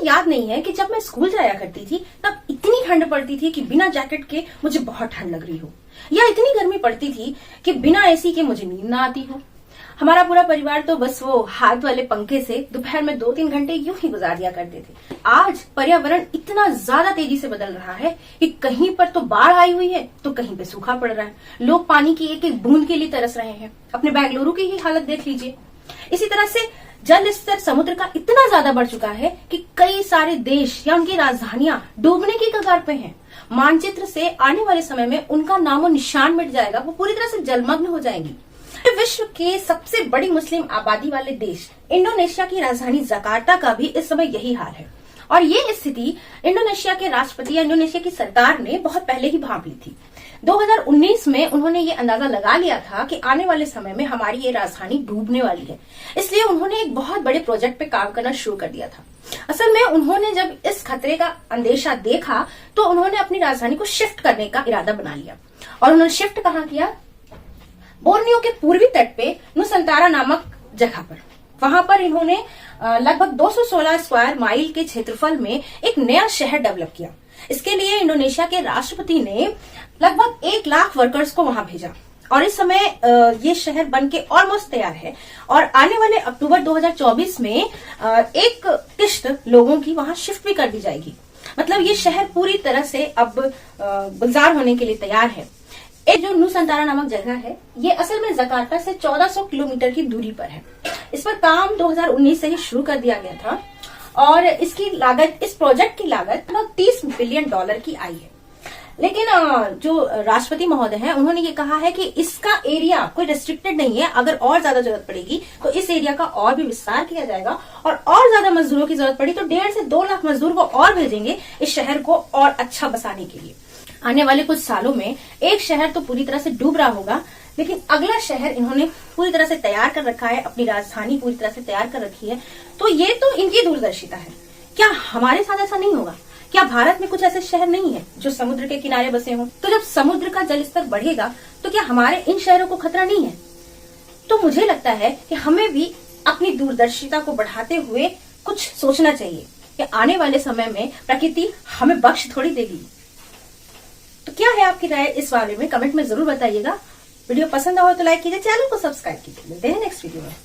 याद नहीं है कि जब मैं स्कूल जाया करती थी तब इतनी ठंड पड़ती थी कि बिना जैकेट के मुझे बहुत ठंड लग रही हो, या इतनी गर्मी पड़ती थी कि बिना एसी के मुझे नींद ना आती हो। हमारा पूरा परिवार तो बस वो हाथ वाले पंखे से दोपहर में 2-3 घंटे यूं ही गुजार दिया करते थे। आज पर्यावरण इतना ज्यादा तेजी से बदल रहा है कि कहीं पर तो बाढ़ आई हुई है तो कहीं पे सूखा पड़ रहा है। लोग पानी की एक एक बूंद के लिए तरस रहे हैं। अपने बेंगलुरु की ही हालत देख लीजिए। इसी तरह से जल स्तर समुद्र का इतना ज्यादा बढ़ चुका है कि कई सारे देश या उनकी राजधानियां डूबने की कगार पे हैं। मानचित्र से आने वाले समय में उनका नामो निशान मिट जाएगा, वो पूरी तरह से जलमग्न हो जाएंगी। विश्व के सबसे बड़ी मुस्लिम आबादी वाले देश इंडोनेशिया की राजधानी जकार्ता का भी इस समय यही हाल है, और ये स्थिति इंडोनेशिया के राष्ट्रपति या इंडोनेशिया की सरकार ने बहुत पहले ही भांप ली थी। 2019 में उन्होंने ये अंदाजा लगा लिया था कि आने वाले समय में हमारी ये राजधानी डूबने वाली है, इसलिए उन्होंने एक बहुत बड़े प्रोजेक्ट पे काम करना शुरू कर दिया था। असल में उन्होंने जब इस खतरे का अंदेशा देखा तो उन्होंने अपनी राजधानी को शिफ्ट करने का इरादा बना लिया, और उन्होंने शिफ्ट कहाँ किया? बोर्नियो के पूर्वी तट पे नुसंतारा नामक जगह पर। वहां पर इन्होंने लगभग 216 स्क्वायर माइल के क्षेत्रफल में एक नया शहर डेवलप किया। इसके लिए इंडोनेशिया के राष्ट्रपति ने लगभग 1 लाख वर्कर्स को वहां भेजा, और इस समय ये शहर बनके ऑलमोस्ट तैयार है, और आने वाले अक्टूबर 2024 में एक किश्त लोगों की वहां शिफ्ट भी कर दी जाएगी। मतलब ये शहर पूरी तरह से अब गुलजार होने के लिए तैयार है। एक जो नुसंतारा नामक जगह है, ये असल में जकार्ता से 1400 किलोमीटर की दूरी पर है। इस पर काम 2019 से ही शुरू कर दिया गया था, और इसकी लागत, इस प्रोजेक्ट की लागत लगभग $30 बिलियन की आई है। लेकिन जो राष्ट्रपति महोदय हैं, उन्होंने ये कहा है कि इसका एरिया कोई रिस्ट्रिक्टेड नहीं है। अगर और ज्यादा जरूरत पड़ेगी तो इस एरिया का और भी विस्तार किया जाएगा, और ज्यादा मजदूरों की जरूरत पड़ी तो 1.5 से 2 लाख मजदूर को और भेजेंगे इस शहर को और अच्छा बसाने के लिए। आने वाले कुछ सालों में एक शहर तो पूरी तरह से डूब रहा होगा, लेकिन अगला शहर इन्होंने पूरी तरह से तैयार कर रखा है, अपनी राजधानी पूरी तरह से तैयार कर रखी है। तो ये तो इनकी दूरदर्शिता है। क्या हमारे साथ ऐसा नहीं होगा? क्या भारत में कुछ ऐसे शहर नहीं है जो समुद्र के किनारे बसे हों? तो जब समुद्र का जल स्तर बढ़ेगा तो क्या हमारे इन शहरों को खतरा नहीं है? तो मुझे लगता है कि हमें भी अपनी दूरदर्शिता को बढ़ाते हुए कुछ सोचना चाहिए कि आने वाले समय में प्रकृति हमें बख्श थोड़ी देगी। तो क्या है आपकी राय इस बारे में? कमेंट में जरूर बताइएगा। वीडियो पसंद आया हो तो लाइक कीजिए, चैनल को सब्सक्राइब कीजिए। मिलते हैं नेक्स्ट वीडियो में।